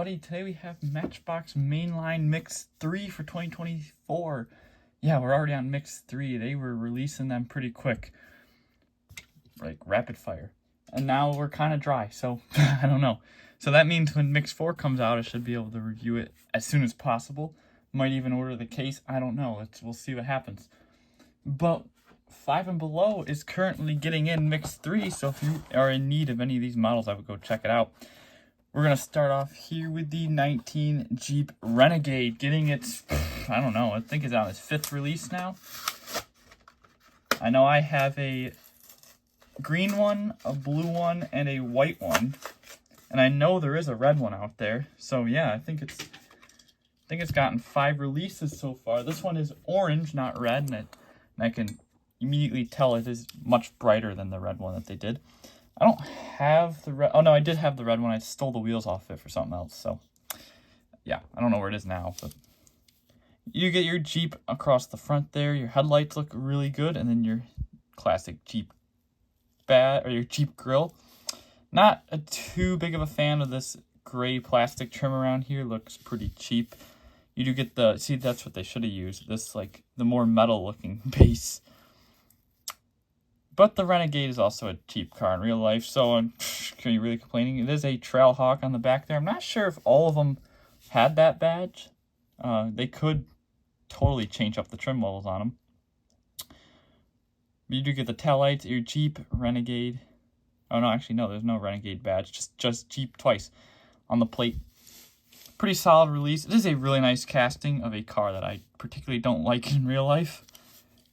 everybody. Today we have Matchbox Mainline Mix 3 for 2024. Yeah, we're already on Mix 3. They were releasing them pretty quick, like rapid fire. And now we're kind of dry, so I don't know. So that means when Mix 4 comes out, I should be able to review it as soon as possible. Might even order the case. I don't know. We'll see what happens. But 5 and below is currently getting in Mix 3, so if you are in need of any of these models, I would go check it out. We're going to start off here with the 19 Jeep Renegade, getting its, I don't know, I think it's on its 5th release now. I know I have a green one, a blue one, and a white one. And I know there is a red one out there. So yeah, I think it's gotten 5 releases so far. This one is orange, not red, and I can immediately tell it is much brighter than the red one that they did. I don't have the red. Oh no, I did have the red one. I stole the wheels off it for something else. So yeah, I don't know where it is now, but you get your Jeep across the front there. Your headlights look really good, and then your classic Jeep your Jeep grill. Not too big of a fan of this gray plastic trim around here. Looks pretty cheap. You do get that's what they should have used. This, like, the more metal looking base. But the Renegade is also a cheap car in real life, so are you really complaining? It is a Trailhawk on the back there. I'm not sure if all of them had that badge. They could totally change up the trim levels on them. But you do get the taillights, your Jeep Renegade. Oh no, actually no, there's no Renegade badge. Just Jeep twice on the plate. Pretty solid release. It is a really nice casting of a car that I particularly don't like in real life.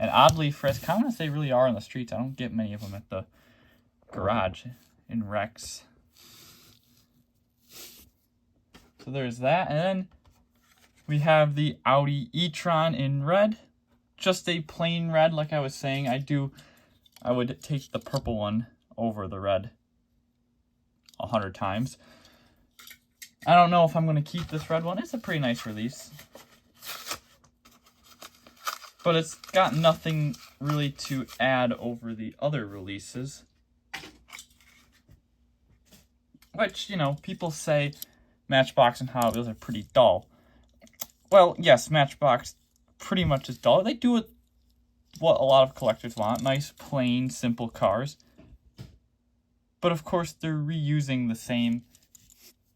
And oddly, for as common as they really are on the streets, I don't get many of them at the garage in wrecks. So there's that. And then we have the Audi e-tron in red. Just a plain red, like I was saying. I would take the purple one over the red 100 times. I don't know if I'm going to keep this red one. It's a pretty nice release. But it's got nothing really to add over the other releases. Which, you know, people say Matchbox and Hot Wheels are pretty dull. Well, yes, Matchbox pretty much is dull. They do what a lot of collectors want. Nice, plain, simple cars. But of course, they're reusing the same...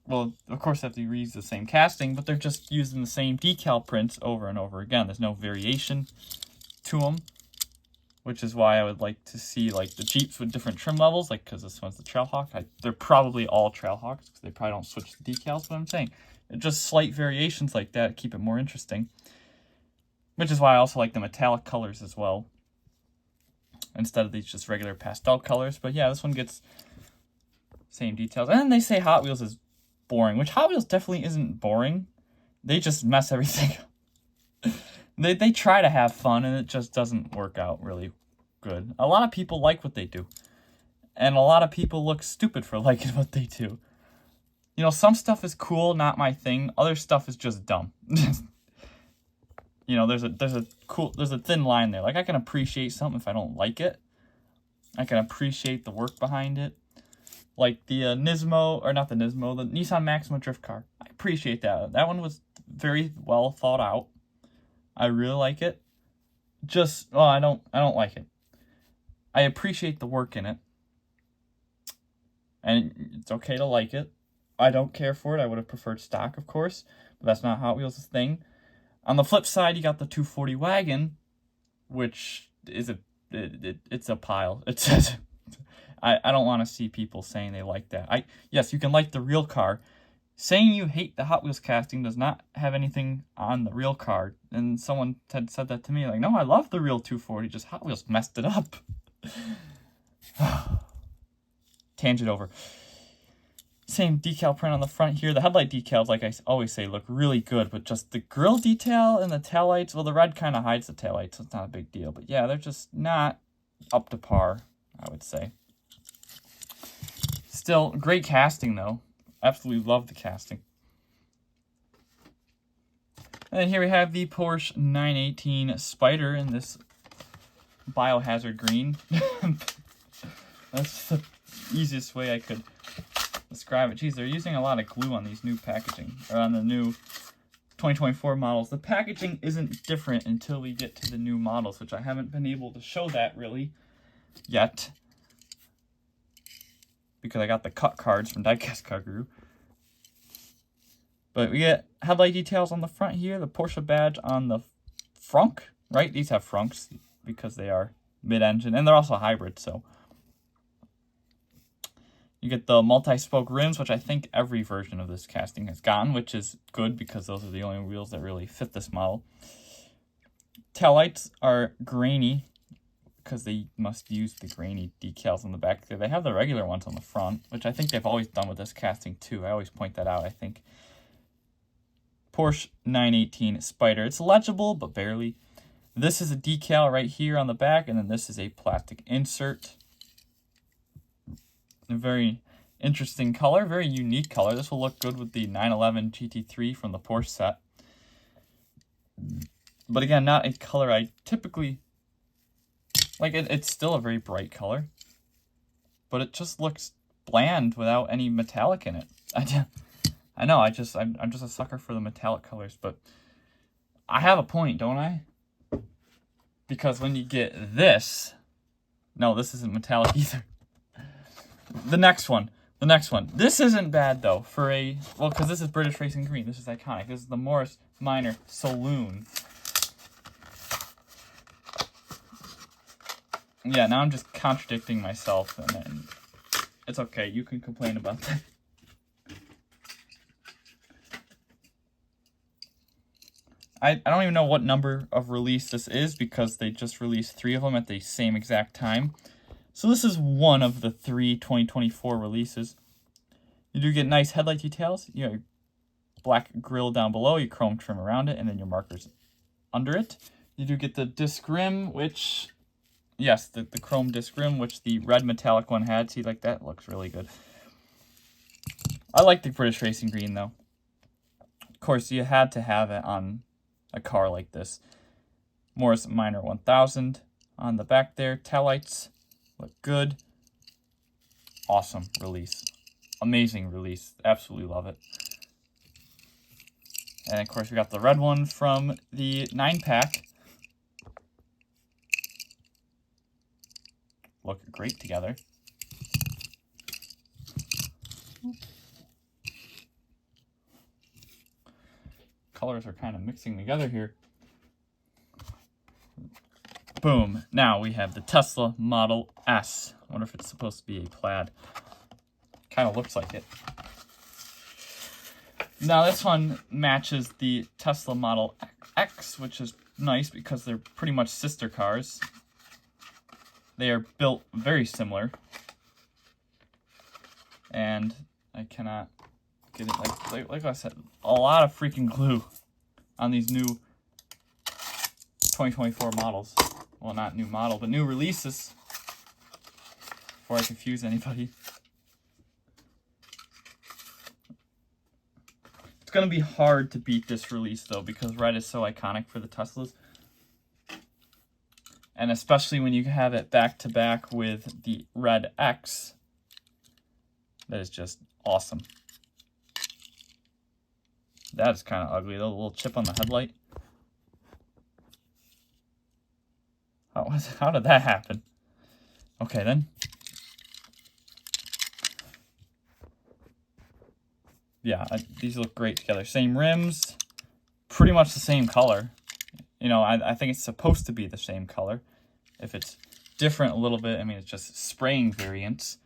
Well, of course they have to reuse the same casting, but they're just using the same decal prints over and over again. There's no variation to them, which is why I would like to see, like, the Jeeps with different trim levels, like, because this one's the Trailhawk. They're probably all Trailhawks, because they probably don't switch the decals, but I'm saying just slight variations like that keep it more interesting, which is why I also like the metallic colors as well, instead of these just regular pastel colors. But yeah, this one gets same details. And then they say Hot Wheels is boring, which Hot Wheels definitely isn't boring. They just mess everything up. They try to have fun, and it just doesn't work out really good. A lot of people like what they do, and a lot of people look stupid for liking what they do. You know, some stuff is cool, not my thing. Other stuff is just dumb. You know, there's a thin line there. Like, I can appreciate something if I don't like it. I can appreciate the work behind it. Like the Nismo, or not the Nismo, the Nissan Maxima drift car. I appreciate that. That one was very well thought out. I really like it. I don't like it. I appreciate the work in it. And it's okay to like it. I don't care for it. I would have preferred stock, of course. But that's not Hot Wheels' thing. On the flip side, you got the 240 wagon, which is it's a pile. It says... I don't want to see people saying they like that. Yes, you can like the real car. Saying you hate the Hot Wheels casting does not have anything on the real car. And someone had said that to me, like, no, I love the real 240, just Hot Wheels messed it up. Tangent over. Same decal print on the front here. The headlight decals, like I always say, look really good, but just the grille detail and the taillights, well, the red kind of hides the taillights, so it's not a big deal. But yeah, they're just not up to par, I would say. Still, great casting, though. Absolutely love the casting. And then here we have the Porsche 918 Spyder in this biohazard green. That's the easiest way I could describe it. Geez, they're using a lot of glue on these new packaging, or on the new 2024 models. The packaging isn't different until we get to the new models, which I haven't been able to show that really yet, because I got the cut cards from Diecast Card Guru. But we get headlight details on the front here, the Porsche badge on the frunk, right? These have frunks because they are mid-engine, and they're also hybrid, so. You get the multi-spoke rims, which I think every version of this casting has gotten, which is good because those are the only wheels that really fit this model. Taillights are grainy because they must use the grainy decals on the back there. They have the regular ones on the front, which I think they've always done with this casting too. I always point that out, I think. Porsche 918 Spider. It's legible, but barely. This is a decal right here on the back, and then this is a plastic insert. A very interesting color, very unique color. This will look good with the 911 GT3 from the Porsche set. But again, not a color I typically like. It's still a very bright color, but it just looks bland without any metallic in it. I know. I'm just a sucker for the metallic colors, but I have a point, don't I? Because when you get this, no, this isn't metallic either. The next one. This isn't bad, though, for a, well, because this is British Racing Green. This is iconic. This is the Morris Minor Saloon. Yeah, now I'm just contradicting myself, and then it's okay. You can complain about that. I don't even know what number of release this is because they just released 3 of them at the same exact time. So this is one of the 3 2024 releases. You do get nice headlight details. You know, your black grille down below, your chrome trim around it, and then your markers under it. You do get the disc rim, which, yes, the chrome disc rim, which the red metallic one had. See, like that looks really good. I like the British Racing Green, though. Of course, you had to have it on a car like this. Morris Minor 1000 on the back there. Taillights. Look good. Awesome release. Amazing release. Absolutely love it. And of course we got the red one from the 9-pack. Look great together. Colors are kind of mixing together here. Boom. Now we have the Tesla Model S. I wonder if it's supposed to be a plaid. Kind of looks like it. Now this one matches the Tesla Model X, which is nice because they're pretty much sister cars. They are built very similar. And I cannot get it, like I said, a lot of freaking glue on these new 2024 models. Well, not new model, but new releases. Before I confuse anybody. It's going to be hard to beat this release, though, because red is so iconic for the Teslas. And especially when you have it back-to-back with the Red X. That is just awesome. That is kind of ugly, though. A little chip on the headlight. How did that happen? Okay, then. Yeah, these look great together. Same rims. Pretty much the same color. You know, I think it's supposed to be the same color. If it's different a little bit, I mean, it's just spraying variants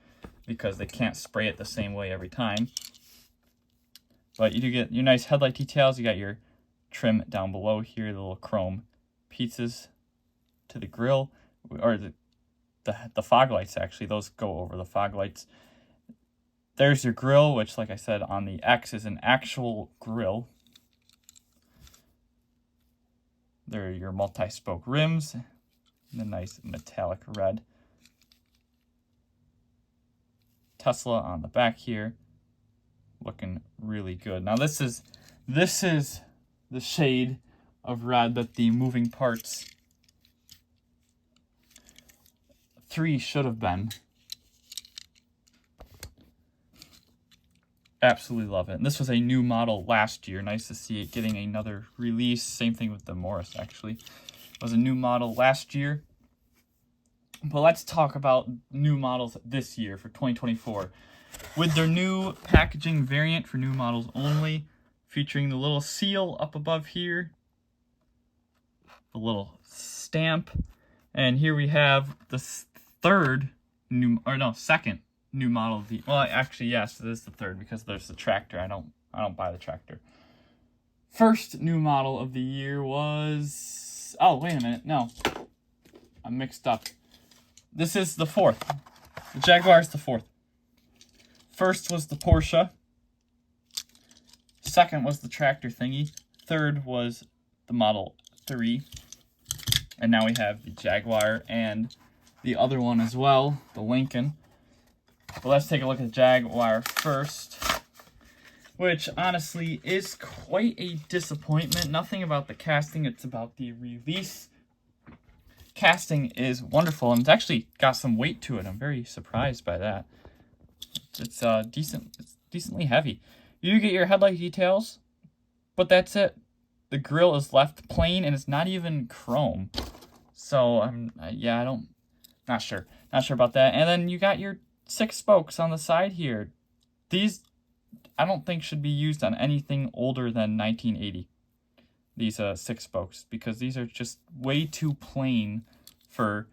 because they can't spray it the same way every time. But you do get your nice headlight details. You got your trim down below here, the little chrome pizzas to the grille, or the fog lights, actually. Those go over the fog lights. There's your grille, which, like I said, on the X is an actual grille. There are your multi-spoke rims, and a nice metallic red. Tesla on the back here, looking really good. Now this is the shade of red that the moving parts 3 should have been. Absolutely love it. And this was a new model last year. Nice to see it getting another release. Same thing with the Morris, actually. It was a new model last year. But let's talk about new models this year for 2024. With their new packaging variant for new models only, featuring the little seal up above here, the little stamp, and here we have the second new model of the, well, actually, yes, it is the third because there's the tractor. I don't buy the tractor. First new model of the year was, oh, wait a minute, no, I'm mixed up. This is the fourth. The Jaguar is the fourth. First was the Porsche. Second was the tractor thingy. Third was the Model 3. And now we have the Jaguar and the other one as well, the Lincoln. But let's take a look at the Jaguar first, which honestly is quite a disappointment. Nothing about the casting, it's about the release. Casting is wonderful, and it's actually got some weight to it. I'm very surprised by that. It's decently heavy. You do get your headlight details, but that's it. The grille is left plain, and it's not even chrome. So not sure about that. And then you got your 6 spokes on the side here. These, I don't think, should be used on anything older than 1980. These 6 spokes, because these are just way too plain for,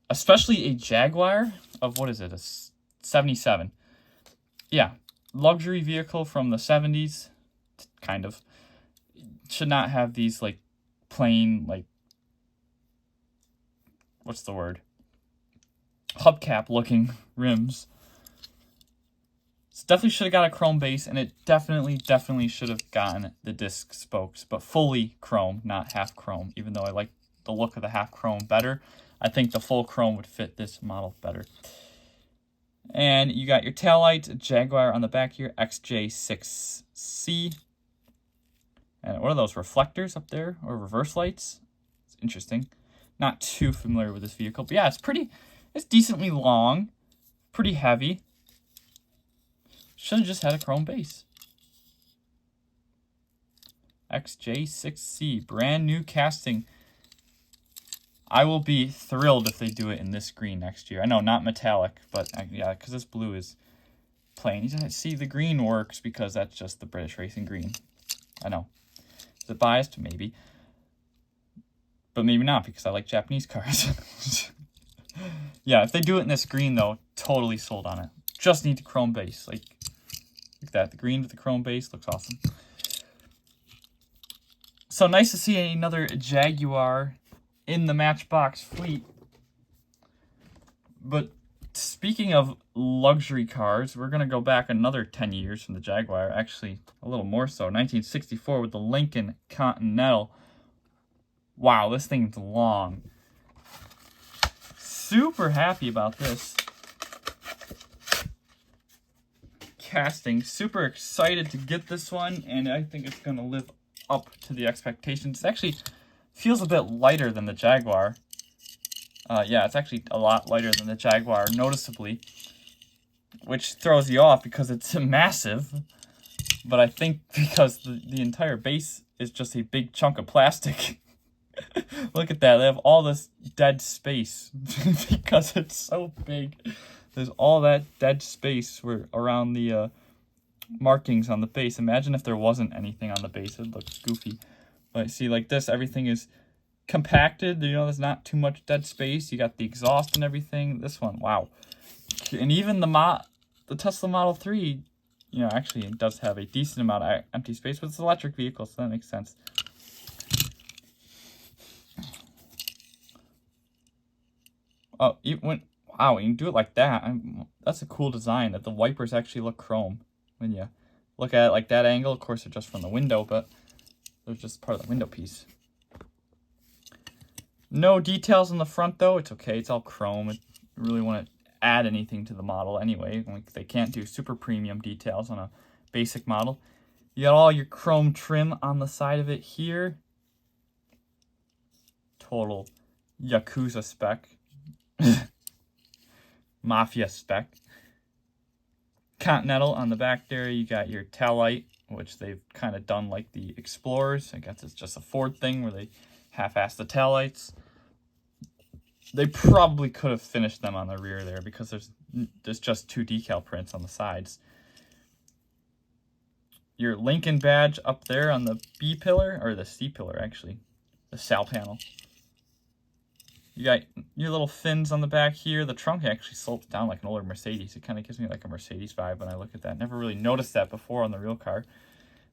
especially a Jaguar of, what is it, a 77. Yeah, luxury vehicle from the 70s, kind of, should not have these, like, plain, like, what's the word? Hubcap looking rims. It definitely should have got a chrome base, and it definitely should have gotten the disc spokes, but fully chrome, not half chrome. Even though I like the look of the half chrome better, I think the full chrome would fit this model better. And you got your taillights, Jaguar on the back here, XJ6C. And what are those, reflectors up there, or reverse lights? It's interesting. Not too familiar with this vehicle, but yeah, it's decently long, pretty heavy. Should have just had a chrome base. XJ6C, brand new casting. I will be thrilled if they do it in this green next year. I know, not metallic, but yeah, because this blue is plain. See, the green works because that's just the British racing green. I know. Is it biased? Maybe. But maybe not, because I like Japanese cars. Yeah, if they do it in this green, though, totally sold on it. Just need the chrome base. Like that. The green with the chrome base looks awesome. So nice to see another Jaguar in the Matchbox fleet. But speaking of luxury cars, we're going to go back another 10 years from the Jaguar. Actually, a little more so. 1964 with the Lincoln Continental. Wow, this thing's long. Super happy about this casting. Super excited to get this one, and I think it's going to live up to the expectations. It actually feels a bit lighter than the Jaguar. Yeah, it's actually a lot lighter than the Jaguar, noticeably, which throws you off because it's massive. But I think because the entire base is just a big chunk of plastic. Look at that. They have all this dead space because it's so big. There's all that dead space around the markings on the base. Imagine if there wasn't anything on the base. It looks goofy. But see, like this, everything is compacted. You know, there's not too much dead space. You got the exhaust and everything. This one, wow. And even the Tesla Model 3, you know, actually it does have a decent amount of empty space, but it's an electric vehicle, so that makes sense. Oh, wow, you can do it like that. That's a cool design, that the wipers actually look chrome when you look at it like that angle. Of course, they're just from the window, but they're just part of the window piece. No details on the front, though. It's okay. It's all chrome. I really want to add anything to the model anyway. Like, they can't do super premium details on a basic model. You got all your chrome trim on the side of it here. Total Yakuza spec. Mafia spec. Continental on the back there. You got your tail light, which they've kind of done like the Explorers. I guess it's just a Ford thing where they half-ass the tail lights. They probably could have finished them on the rear there because there's just 2 decal prints on the sides. Your Lincoln badge up there on the B pillar, or the C pillar actually, the sal panel. You got your little fins on the back here. The trunk actually slopes down like an older Mercedes. It kind of gives me like a Mercedes vibe when I look at that. Never really noticed that before on the real car.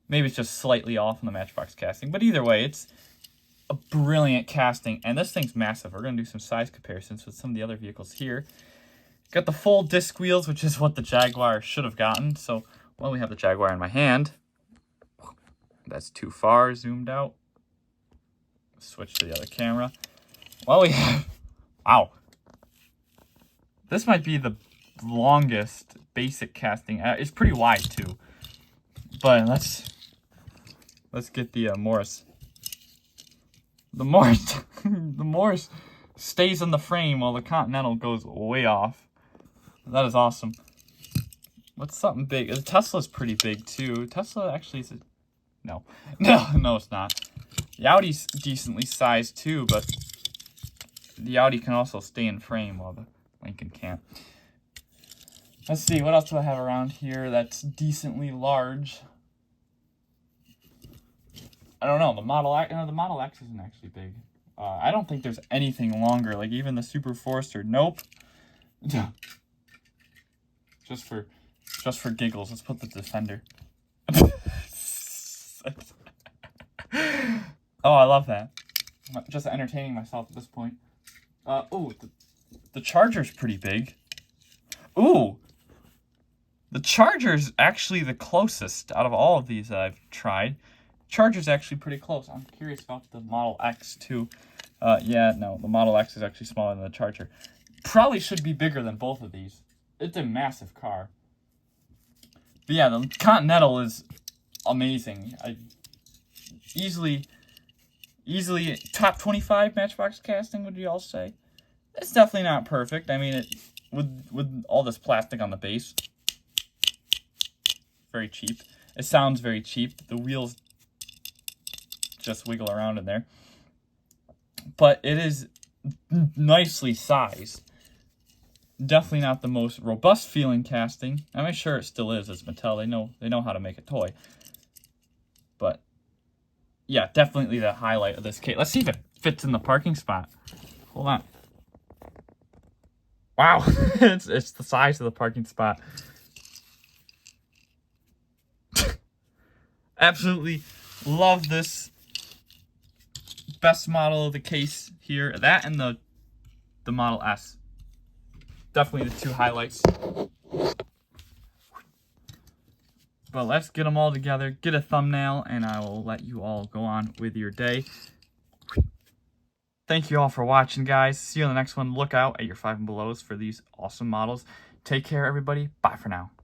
Maybe it's just slightly off in the Matchbox casting. But either way, it's a brilliant casting. And this thing's massive. We're going to do some size comparisons with some of the other vehicles here. Got the full disc wheels, which is what the Jaguar should have gotten. So, well, we have the Jaguar in my hand. That's too far zoomed out. Switch to the other camera. Well, we have, wow, this might be the longest basic casting. It's pretty wide too, but let's get the Morris. The Morris stays in the frame while the Continental goes way off. That is awesome. What's something big? The Tesla's pretty big too. Tesla actually is no, it's not. The Audi's decently sized too, but the Audi can also stay in frame while the Lincoln can't. Let's see, what else do I have around here that's decently large? I don't know. The Model X, no, the Model X isn't actually big. I don't think there's anything longer, like even the Super Forester. Nope. Just for giggles, let's put the Defender. Oh, I love that. I'm just entertaining myself at this point. Oh, the Charger's pretty big. Ooh, the Charger's actually the closest out of all of these that I've tried. Charger's actually pretty close. I'm curious about the Model X too. Yeah, no, the Model X is actually smaller than the Charger. Probably should be bigger than both of these. It's a massive car. But yeah, the Continental is amazing. Easily top 25 Matchbox casting, would you all say? It's definitely not perfect. I mean, it with all this plastic on the base, very cheap. It sounds very cheap. The wheels just wiggle around in there. But it is nicely sized. Definitely not the most robust feeling casting. I'm sure it still is as Mattel. They know how to make a toy. But yeah, definitely the highlight of this case. Let's see if it fits in the parking spot. Hold on. Wow, it's the size of the parking spot. Absolutely love this. Best model of the case here. That and the Model S. Definitely the 2 highlights. But let's get them all together, get a thumbnail, and I will let you all go on with your day. Thank you all for watching, guys. See you on the next one. Look out at your 5 and belows for these awesome models. Take care, everybody. Bye for now.